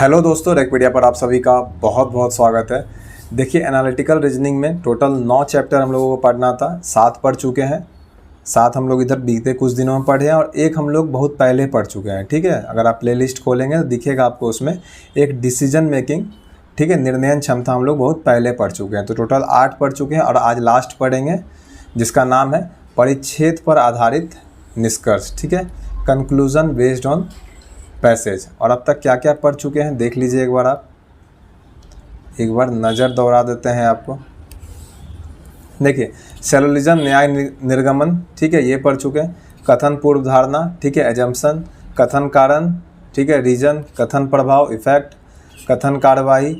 Hello दोस्तों, रेकपीडिया पर आप सभी का बहुत बहुत स्वागत है। देखिए, एनालिटिकल रीजनिंग में टोटल 9 चैप्टर हम लोगों को पढ़ना था। 7 पढ़ चुके हैं, 7 हम लोग इधर बीते कुछ दिनों में पढ़े हैं और एक हम लोग बहुत पहले पढ़ चुके हैं। ठीक है, अगर आप प्लेलिस्ट खोलेंगे तो दिखेगा आपको उसमें एक डिसीजन मेकिंग, ठीक है, निर्णय क्षमता हम लोग बहुत पहले पढ़ चुके हैं। तो टोटल 8 पढ़ चुके हैं और आज लास्ट पढ़ेंगे जिसका नाम है परिच्छेद पर आधारित निष्कर्ष। ठीक है, कंक्लूजन बेस्ड ऑन पैसेज। और अब तक क्या क्या पढ़ चुके हैं देख लीजिए एक बार, आप एक बार नज़र दौड़ा देते हैं आपको। देखिए, सिलोजिज्म न्याय निर्गमन, ठीक है, ये पढ़ चुके हैं। कथन पूर्व धारणा, ठीक है, एजम्पशन, कथन कारण, ठीक है, रीजन, कथन प्रभाव इफेक्ट, कथन कार्यवाही,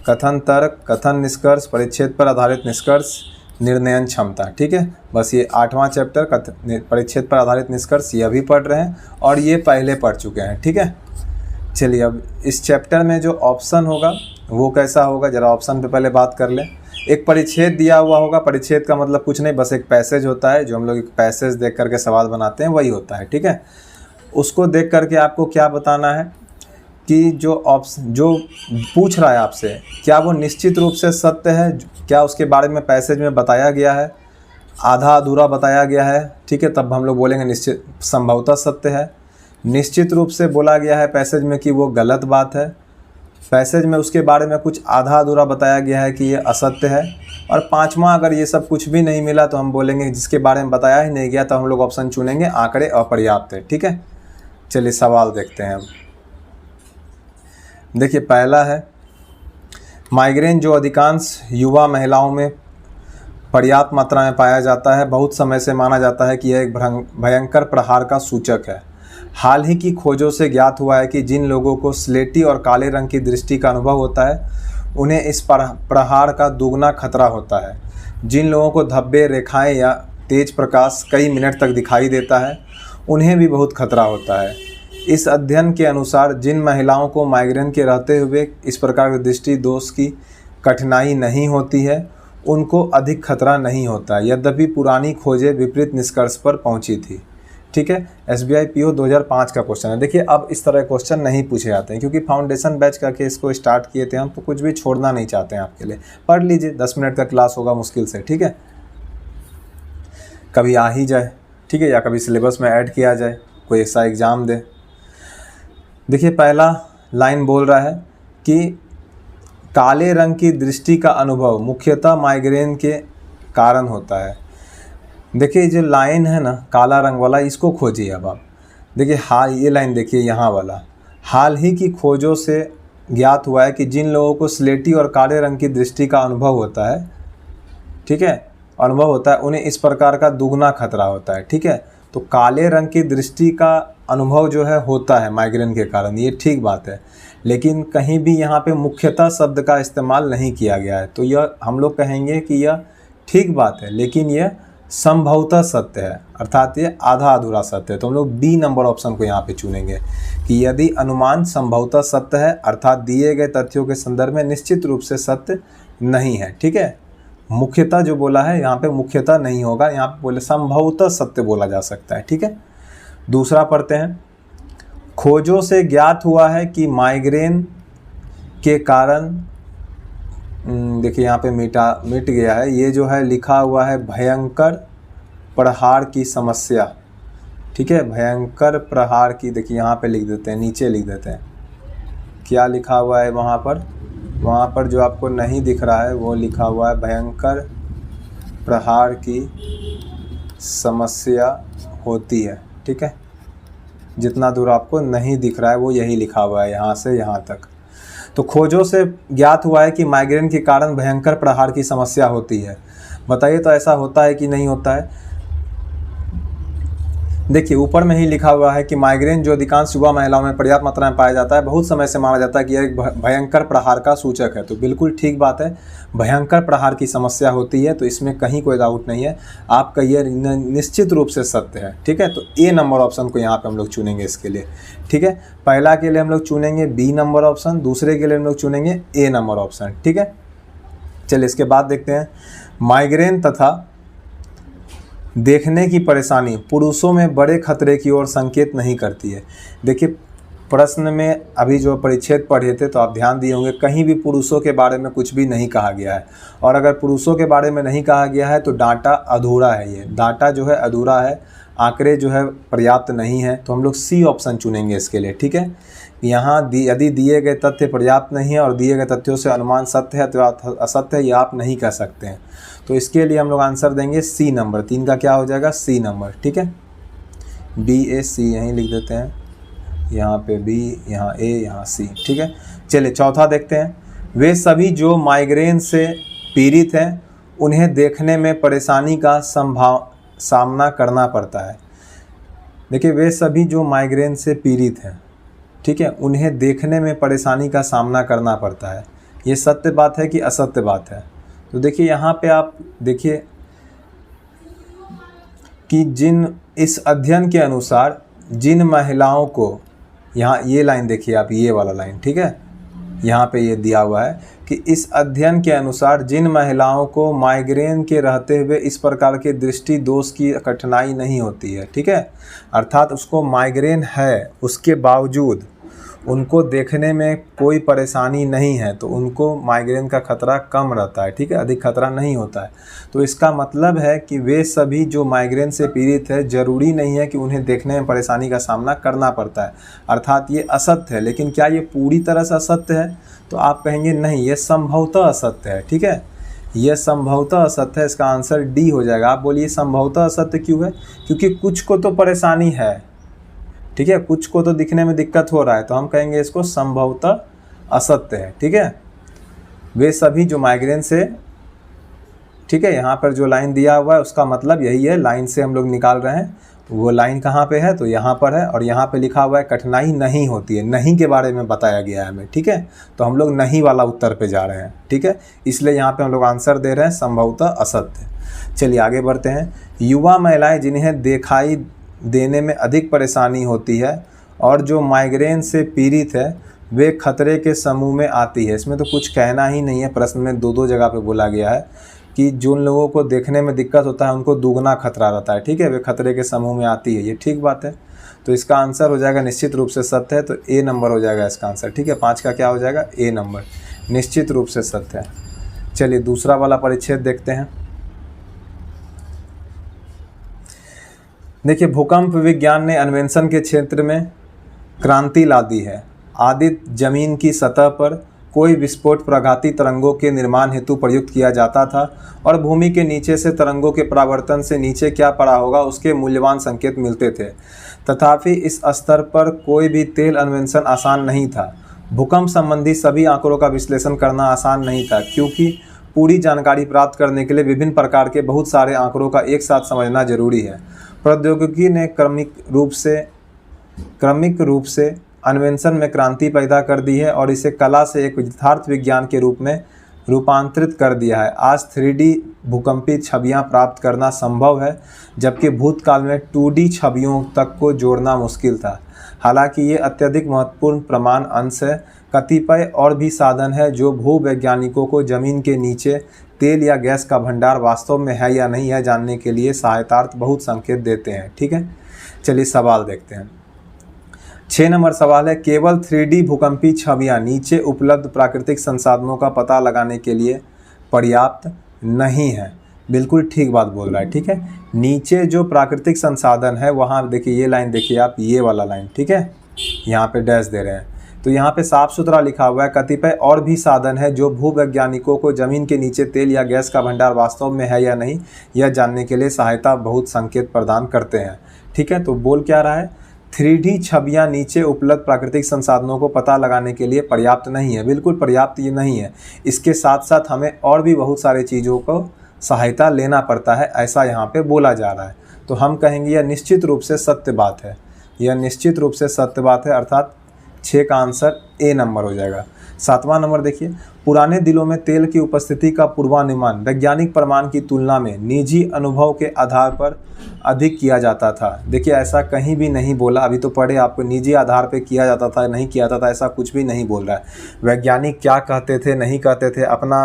कथन तर्क, कथन निष्कर्ष, परिच्छेद पर आधारित निष्कर्ष, निर्णयन क्षमता। ठीक है, बस ये 8वां चैप्टर परिच्छेद पर आधारित निष्कर्ष ये अभी पढ़ रहे हैं और ये पहले पढ़ चुके हैं। ठीक है, चलिए अब इस चैप्टर में जो ऑप्शन होगा वो कैसा होगा, ज़रा ऑप्शन पे पहले बात कर लें। एक परिच्छेद दिया हुआ होगा। परिच्छेद का मतलब कुछ नहीं, बस एक पैसेज होता है, जो हम लोग एक पैसेज देख करके सवाल बनाते हैं वही होता है। ठीक है, उसको देख करके आपको क्या बताना है कि जो ऑप्शन जो पूछ रहा है आपसे, क्या वो निश्चित रूप से सत्य है, क्या उसके बारे में पैसेज में बताया गया है, आधा अधूरा बताया गया है। ठीक है, तब हम लोग बोलेंगे निश्चित संभवतः सत्य है। निश्चित रूप से बोला गया है पैसेज में कि वो गलत बात है। पैसेज में उसके बारे में कुछ आधा अधूरा बताया गया है कि ये असत्य है। और 5वां, अगर ये सब कुछ भी नहीं मिला तो हम बोलेंगे जिसके बारे में बताया ही नहीं गया, तो हम लोग ऑप्शन चुनेंगे आंकड़े अपर्याप्त है। ठीक है, चलिए सवाल देखते हैं अब। देखिए, पहला है माइग्रेन जो अधिकांश युवा महिलाओं में पर्याप्त मात्रा में पाया जाता है, बहुत समय से माना जाता है कि यह एक भयंकर प्रहार का सूचक है। हाल ही की खोजों से ज्ञात हुआ है कि जिन लोगों को स्लेटी और काले रंग की दृष्टि का अनुभव होता है उन्हें इस प्रहार का दोगुना खतरा होता है। जिन लोगों को धब्बे, रेखाएं या तेज प्रकाश कई मिनट तक दिखाई देता है उन्हें भी बहुत खतरा होता है। इस अध्ययन के अनुसार जिन महिलाओं को माइग्रेन के रहते हुए इस प्रकार के दृष्टि दोष की कठिनाई नहीं होती है उनको अधिक खतरा नहीं होता। यद्यपि पुरानी खोजें विपरीत निष्कर्ष पर पहुंची थी। ठीक है, SBI PO 2005 का क्वेश्चन है। देखिए, अब इस तरह क्वेश्चन नहीं पूछे जाते हैं क्योंकि फाउंडेशन बैच करके इसको स्टार्ट किए थे हम, तो कुछ भी छोड़ना नहीं चाहते हैं आपके लिए। पढ़ लीजिए, 10 मिनट का क्लास होगा मुश्किल से। ठीक है, कभी आ ही जाए, ठीक है, या कभी सिलेबस में ऐड किया जाए, कोई ऐसा एग्ज़ाम दे। देखिए, पहला लाइन बोल रहा है कि काले रंग की दृष्टि का अनुभव मुख्यतः माइग्रेन के कारण होता है। देखिए, जो लाइन है ना काला रंग वाला, इसको खोजिए अब आप। देखिए, हाल ये लाइन देखिए, यहाँ वाला, हाल ही की खोजों से ज्ञात हुआ है कि जिन लोगों को स्लेटी और काले रंग की दृष्टि का अनुभव होता है, ठीक है, अनुभव होता है, उन्हें इस प्रकार का दुगना खतरा होता है। ठीक है, तो काले रंग की दृष्टि का अनुभव जो है होता है माइग्रेन के कारण, ये ठीक बात है। लेकिन कहीं भी यहाँ पे मुख्यतः शब्द का इस्तेमाल नहीं किया गया है, तो यह हम लोग कहेंगे कि यह ठीक बात है, लेकिन यह संभवतः सत्य है, अर्थात ये आधा अधूरा सत्य है। तो हम लोग बी नंबर ऑप्शन को यहाँ पे चुनेंगे कि यदि अनुमान संभवतः सत्य है, अर्थात दिए गए तथ्यों के संदर्भ में निश्चित रूप से सत्य नहीं है। ठीक है, मुख्यतः जो बोला है यहाँ पे मुख्यतः नहीं होगा, यहाँ पे बोले संभवतः सत्य बोला जा सकता है। ठीक है, दूसरा पढ़ते हैं। खोजों से ज्ञात हुआ है कि माइग्रेन के कारण, देखिए यहाँ पे मिट गया है, ये जो है लिखा हुआ है भयंकर प्रहार की समस्या। ठीक है, भयंकर प्रहार की, देखिए यहाँ पे लिख देते हैं, नीचे लिख देते हैं क्या लिखा हुआ है वहाँ पर जो आपको नहीं दिख रहा है वो लिखा हुआ है भयंकर प्रहार की समस्या होती है। ठीक है, जितना दूर आपको नहीं दिख रहा है वो यही लिखा हुआ है, यहाँ से यहाँ तक। तो खोजों से ज्ञात हुआ है कि माइग्रेन के कारण भयंकर प्रहार की समस्या होती है। बताइए, तो ऐसा होता है कि नहीं होता है? देखिए, ऊपर में ही लिखा हुआ है कि माइग्रेन जो अधिकांश युवा महिलाओं में पर्याप्त मात्रा में पाया जाता है, बहुत समय से माना जाता है कि यह एक भयंकर प्रहार का सूचक है। तो बिल्कुल ठीक बात है, भयंकर प्रहार की समस्या होती है, तो इसमें कहीं कोई डाउट नहीं है, आपका ये निश्चित रूप से सत्य है। ठीक है, तो ए नंबर ऑप्शन को यहाँ पे हम लोग चुनेंगे इसके लिए। ठीक है, पहला के लिए हम लोग चुनेंगे बी नंबर ऑप्शन, दूसरे के लिए हम लोग चुनेंगे ए नंबर ऑप्शन। ठीक है, चलिए इसके बाद देखते हैं। माइग्रेन तथा देखने की परेशानी पुरुषों में बड़े खतरे की ओर संकेत नहीं करती है। देखिए, प्रश्न में अभी जो परिच्छेद पढ़े थे तो आप ध्यान दिए होंगे, कहीं भी पुरुषों के बारे में कुछ भी नहीं कहा गया है। और अगर पुरुषों के बारे में नहीं कहा गया है तो डाटा अधूरा है, ये डाटा जो है अधूरा है, आंकड़े जो है पर्याप्त नहीं है। तो हम लोग सी ऑप्शन चुनेंगे इसके लिए, ठीक है। यहाँ यदि दिए गए तथ्य पर्याप्त नहीं है और दिए गए तथ्यों से अनुमान सत्य है तो असत्य है, ये आप नहीं कह सकते हैं। तो इसके लिए हम लोग आंसर देंगे सी नंबर, 3 का क्या हो जाएगा, सी नंबर, ठीक है। BAC यहीं लिख देते हैं, यहाँ पे B, यहाँ A, यहाँ C, ठीक है। चलिए चौथा देखते हैं। वे सभी जो माइग्रेन से पीड़ित हैं उन्हें देखने में परेशानी का सामना करना पड़ता है। देखिए, वे सभी जो माइग्रेन से पीड़ित हैं, ठीक है, उन्हें देखने में परेशानी का सामना करना पड़ता है। ये सत्य बात है कि असत्य बात है? तो देखिए यहाँ पे आप देखिए कि इस अध्ययन के अनुसार जिन महिलाओं को, यहाँ ये लाइन देखिए आप, ये वाला लाइन, ठीक है, यहाँ पे ये दिया हुआ है कि इस अध्ययन के अनुसार जिन महिलाओं को माइग्रेन के रहते हुए इस प्रकार के दृष्टि दोष की कठिनाई नहीं होती है, ठीक है, अर्थात उसको माइग्रेन है उसके बावजूद उनको देखने में कोई परेशानी नहीं है, तो उनको माइग्रेन का खतरा कम रहता है, ठीक है, अधिक खतरा नहीं होता है। तो इसका मतलब है कि वे सभी जो माइग्रेन से पीड़ित है, ज़रूरी नहीं है कि उन्हें देखने में परेशानी का सामना करना पड़ता है, अर्थात ये असत्य है। लेकिन क्या ये पूरी तरह से असत्य है? तो आप कहेंगे नहीं, ये संभवतः असत्य है, ठीक है, यह संभवतः असत्य है। इसका आंसर डी हो जाएगा। आप बोलिए संभवतः असत्य क्यों है? क्योंकि कुछ को तो परेशानी है, ठीक है, कुछ को तो दिखने में दिक्कत हो रहा है, तो हम कहेंगे इसको संभवतः असत्य है, ठीक है। वे सभी जो माइग्रेन से, ठीक है, यहाँ पर जो लाइन दिया हुआ है उसका मतलब यही है, लाइन से हम लोग निकाल रहे हैं। वो लाइन कहाँ पे है? तो यहाँ पर है, और यहाँ पे लिखा हुआ है कठिनाई नहीं होती है, नहीं के बारे में बताया गया है हमें, ठीक है। तो हम लोग नहीं वाला उत्तर पे जा रहे हैं, ठीक है, इसलिए यहाँ पे हम लोग आंसर दे रहे हैं संभवतः असत्य। चलिए आगे बढ़ते हैं। युवा महिलाएं जिन्हें दिखाई देने में अधिक परेशानी होती है और जो माइग्रेन से पीड़ित है वे खतरे के समूह में आती है। इसमें तो कुछ कहना ही नहीं है, प्रश्न में 2 जगह पे बोला गया है कि जिन लोगों को देखने में दिक्कत होता है उनको दुगना खतरा रहता है, ठीक है, वे खतरे के समूह में आती है, ये ठीक बात है। तो इसका आंसर हो जाएगा निश्चित रूप से सत्य है, तो ए नंबर हो जाएगा इसका आंसर, ठीक है। 5 का क्या हो जाएगा? ए नंबर, निश्चित रूप से सत्य है। चलिए दूसरा वाला परिच्छेद देखते हैं। देखिए, भूकंप विज्ञान ने अन्वेषण के क्षेत्र में क्रांति ला दी है। आदित्य जमीन की सतह पर कोई विस्फोट प्राघाती तरंगों के निर्माण हेतु प्रयुक्त किया जाता था और भूमि के नीचे से तरंगों के परावर्तन से नीचे क्या पड़ा होगा उसके मूल्यवान संकेत मिलते थे। तथापि इस स्तर पर कोई भी तेल अन्वेषण आसान नहीं था। भूकंप संबंधी सभी आंकड़ों का विश्लेषण करना आसान नहीं था, क्योंकि पूरी जानकारी प्राप्त करने के लिए विभिन्न प्रकार के बहुत सारे आंकड़ों का एक साथ समझना जरूरी है। प्रौद्योगिकी ने क्रमिक रूप से अन्वेषण में क्रांति पैदा कर दी है और इसे कला से एक यथार्थ विज्ञान के रूप में रूपांतरित कर दिया है। आज 3D भूकंपीय छवियां प्राप्त करना संभव है, जबकि भूतकाल में 2D छवियों तक को जोड़ना मुश्किल था। हालांकि ये अत्यधिक महत्वपूर्ण प्रमाण अंश है। कतिपय और भी साधन है जो भूवैज्ञानिकों को जमीन के नीचे तेल या गैस का भंडार वास्तव में है या नहीं है जानने के लिए सहायतार्थ बहुत संकेत देते हैं, ठीक है। चलिए सवाल देखते हैं। 6 नंबर सवाल है, केवल 3D भूकंपीय छवियां नीचे उपलब्ध प्राकृतिक संसाधनों का पता लगाने के लिए पर्याप्त नहीं है। बिल्कुल ठीक बात बोल रहा है, ठीक है। नीचे जो प्राकृतिक संसाधन है वहाँ देखिए, ये लाइन देखिए आप, ये वाला लाइन, ठीक है, यहाँ पे डैश दे रहे हैं, तो यहाँ पे साफ सुथरा लिखा हुआ है कतिपय और भी साधन है जो भूवैज्ञानिकों को जमीन के नीचे तेल या गैस का भंडार वास्तव में है या नहीं यह जानने के लिए सहायता बहुत संकेत प्रदान करते हैं, ठीक है। तो बोल क्या रहा है? 3D छवियां नीचे उपलब्ध प्राकृतिक संसाधनों को पता लगाने के लिए पर्याप्त नहीं है। बिल्कुल पर्याप्त ये नहीं है, इसके साथ साथ हमें और भी बहुत सारी चीज़ों को सहायता लेना पड़ता है, ऐसा यहाँ पे बोला जा रहा है। तो हम कहेंगे यह निश्चित रूप से सत्य बात है, यह निश्चित रूप से सत्य बात है, अर्थात 6 का आंसर ए नंबर हो जाएगा। 7वां नंबर देखिए, पुराने दिलों में तेल की उपस्थिति का पूर्वानुमान वैज्ञानिक प्रमाण की तुलना में निजी अनुभव के आधार पर अधिक किया जाता था। देखिए ऐसा कहीं भी नहीं बोला, अभी तो पढ़े आपको, निजी आधार पे किया जाता था नहीं किया जाता था, ऐसा कुछ भी नहीं बोल रहा है। वैज्ञानिक क्या कहते थे नहीं कहते थे, अपना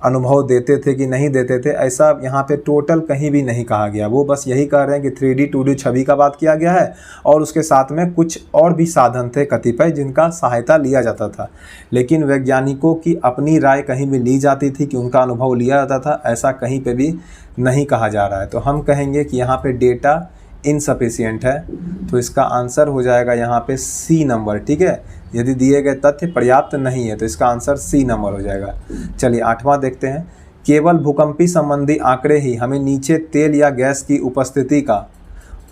अनुभव देते थे कि नहीं देते थे, ऐसा यहाँ पे टोटल कहीं भी नहीं कहा गया। वो बस यही कह रहे हैं कि 3D 2D छवि का बात किया गया है और उसके साथ में कुछ और भी साधन थे कतिपय जिनका सहायता लिया जाता था, लेकिन वैज्ञानिकों की अपनी राय कहीं भी ली जाती थी कि उनका अनुभव लिया जाता था, ऐसा कहीं पे भी नहीं कहा जा रहा है। तो हम कहेंगे कि यहाँ पे डेटा इनसफिशिएंट है, तो इसका आंसर हो जाएगा यहाँ पे सी नंबर। ठीक है, यदि दिए गए तथ्य पर्याप्त नहीं है तो इसका आंसर सी नंबर हो जाएगा। चलिए 8वां देखते हैं। केवल भूकंपी संबंधी आंकड़े ही हमें नीचे तेल या गैस की उपस्थिति का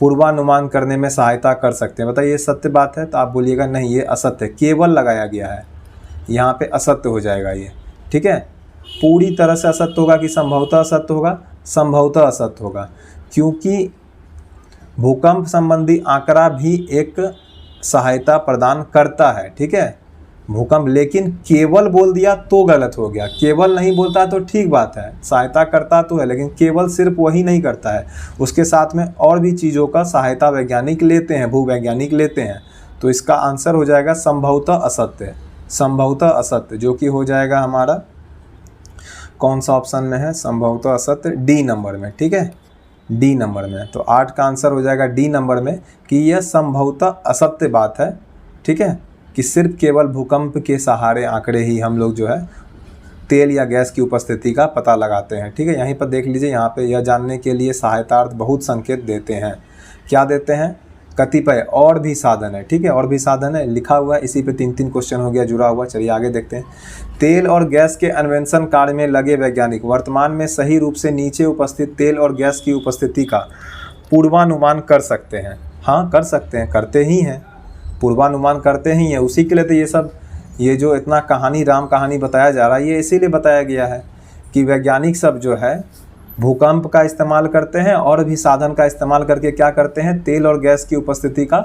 पूर्वानुमान करने में सहायता कर सकते हैं। बताइए ये सत्य बात है? तो आप बोलिएगा नहीं ये असत्य है, केवल लगाया गया है, यहाँ पे असत्य हो जाएगा ये। ठीक है, पूरी तरह से असत्य होगा कि संभवतः असत्य होगा? संभवतः असत्य होगा, क्योंकि भूकंप संबंधी आंकड़ा भी एक सहायता प्रदान करता है। ठीक है, भूकंप, लेकिन केवल बोल दिया तो गलत हो गया। केवल नहीं बोलता तो ठीक बात है, सहायता करता तो है, लेकिन केवल सिर्फ वही नहीं करता है, उसके साथ में और भी चीज़ों का सहायता वैज्ञानिक लेते हैं, भूवैज्ञानिक लेते हैं। तो इसका आंसर हो जाएगा संभवतः असत्य। संभवतः असत्य जो कि हो जाएगा हमारा कौन सा ऑप्शन में है? संभवतः असत्य डी नंबर में। ठीक है, डी नंबर में। तो 8 का आंसर हो जाएगा डी नंबर में कि यह संभवतः असत्य बात है। ठीक है, कि सिर्फ केवल भूकंप के सहारे आंकड़े ही हम लोग जो है तेल या गैस की उपस्थिति का पता लगाते हैं। ठीक है, यहीं पर देख लीजिए, यहाँ पे यह जानने के लिए सहायतार्थ बहुत संकेत देते हैं। क्या देते हैं? कतिपय और भी साधन है। ठीक है, और भी साधन है लिखा हुआ है, इसी पे 3 क्वेश्चन हो गया जुड़ा हुआ। चलिए आगे देखते हैं। तेल और गैस के अन्वेषण कार्य में लगे वैज्ञानिक वर्तमान में सही रूप से नीचे उपस्थित तेल और गैस की उपस्थिति का पूर्वानुमान कर सकते हैं। हाँ, कर सकते हैं, करते ही हैं, पूर्वानुमान करते ही हैं। उसी के लिए तो ये सब, ये जो इतना कहानी राम कहानी बताया जा रहा है, ये इसीलिए बताया गया है कि वैज्ञानिक सब जो है भूकंप का इस्तेमाल करते हैं और भी साधन का इस्तेमाल करके क्या करते हैं? तेल और गैस की उपस्थिति का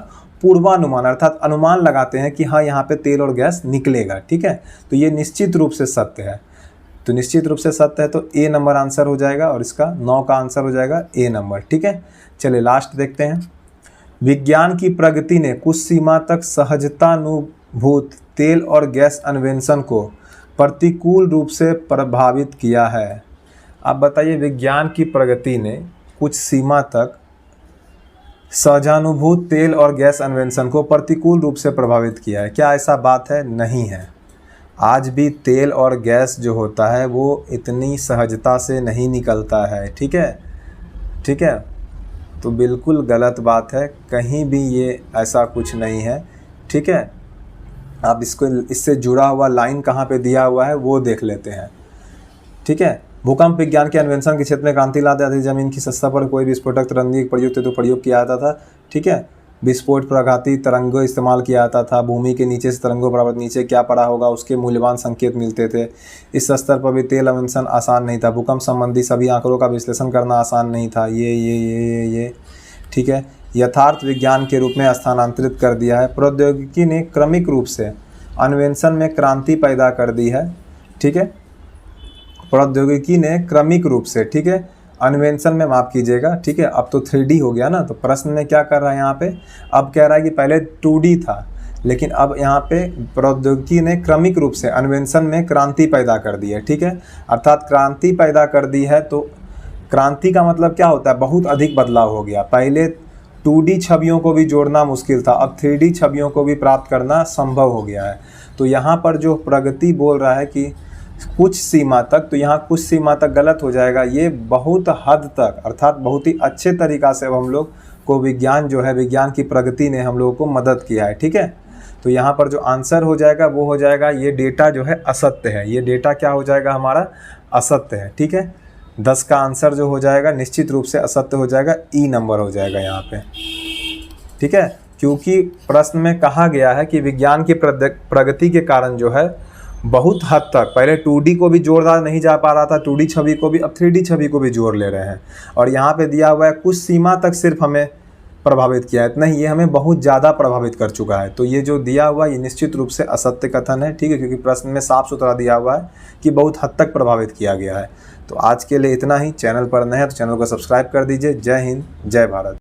पूर्वानुमान अर्थात अनुमान लगाते हैं कि हाँ यहाँ पे तेल और गैस निकलेगा। ठीक है, तो ये निश्चित रूप से सत्य है। तो निश्चित रूप से सत्य है, तो ए नंबर आंसर हो जाएगा और इसका 9 का आंसर हो जाएगा ए नंबर। ठीक है, चलिए लास्ट देखते हैं। विज्ञान की प्रगति ने कुछ सीमा तक सहजतानुभूत तेल और गैस अन्वेषण को प्रतिकूल रूप से प्रभावित किया है। आप बताइए, विज्ञान की प्रगति ने कुछ सीमा तक सहजानुभूत तेल और गैस अन्वेषण को प्रतिकूल रूप से प्रभावित किया है। क्या ऐसा बात है? नहीं है। आज भी तेल और गैस जो होता है वो इतनी सहजता से नहीं निकलता है। ठीक है, ठीक है, तो बिल्कुल गलत बात है, कहीं भी ये ऐसा कुछ नहीं है। ठीक है, आप इसको, इससे जुड़ा हुआ लाइन कहाँ पे दिया हुआ है वो देख लेते हैं। ठीक है, भूकंप विज्ञान के अन्वेषण के क्षेत्र में क्रांति लाते थे। जमीन की सतह पर कोई विस्फोटक तरंगी प्रयुक्त तो प्रयोग किया जाता था। ठीक है, विस्फोट प्रघाती तरंगों इस्तेमाल किया जाता था। भूमि के नीचे से तरंगों बराबर नीचे क्या पड़ा होगा उसके मूल्यवान संकेत मिलते थे। इस स्तर पर भी तेल अन्वेषण आसान नहीं था। भूकंप संबंधी सभी आंकड़ों का विश्लेषण करना आसान नहीं था। ये ठीक है, यथार्थ विज्ञान के रूप में स्थानांतरित कर दिया है। प्रौद्योगिकी ने क्रमिक रूप से अन्वेषण में क्रांति पैदा कर दी है। ठीक है, प्रौद्योगिकी ने क्रमिक रूप से, ठीक है, अन्वेषण में माफ कीजिएगा। ठीक है, अब तो 3D हो गया ना, तो प्रश्न में क्या कर रहा है यहाँ पे? अब कह रहा है कि पहले 2D था, लेकिन अब यहाँ पे प्रौद्योगिकी ने क्रमिक रूप से अन्वेषण में क्रांति पैदा कर दी है। ठीक है, अर्थात क्रांति पैदा कर दी है, तो क्रांति का मतलब क्या होता है? बहुत अधिक बदलाव हो गया। पहले 2D छवियों को भी जोड़ना मुश्किल था, अब 3D छवियों को भी प्राप्त करना संभव हो गया है। तो यहाँ पर जो प्रगति बोल रहा है कि कुछ सीमा तक, तो यहाँ कुछ सीमा तक गलत हो जाएगा। ये बहुत हद तक अर्थात बहुत ही अच्छे तरीक़ा से अब हम लोग को विज्ञान जो है, विज्ञान की प्रगति ने हम लोगों को मदद किया है। ठीक है, तो यहाँ पर जो आंसर हो जाएगा वो हो जाएगा, ये डेटा जो है असत्य है। ये डेटा क्या हो जाएगा हमारा? असत्य है। ठीक है, 10 का आंसर जो हो जाएगा निश्चित रूप से असत्य हो जाएगा, ई नंबर हो जाएगा यहाँ पे। ठीक है, क्योंकि प्रश्न में कहा गया है कि विज्ञान की प्रगति के कारण जो है बहुत हद तक, पहले 2D को भी जोड़ा नहीं जा पा रहा था, 2D छवि को भी, अब 3D छवि को भी जोड़ ले रहे हैं। और यहाँ पे दिया हुआ है कुछ सीमा तक सिर्फ हमें प्रभावित किया है, नहीं, ये हमें बहुत ज़्यादा प्रभावित कर चुका है। तो ये जो दिया हुआ ये निश्चित रूप से असत्य कथन है। ठीक है, क्योंकि प्रश्न में साफ सुथरा दिया हुआ है कि बहुत हद तक प्रभावित किया गया है। तो आज के लिए इतना ही। चैनल पर नए हैं तो चैनल को सब्सक्राइब कर दीजिए। जय हिंद, जय भारत।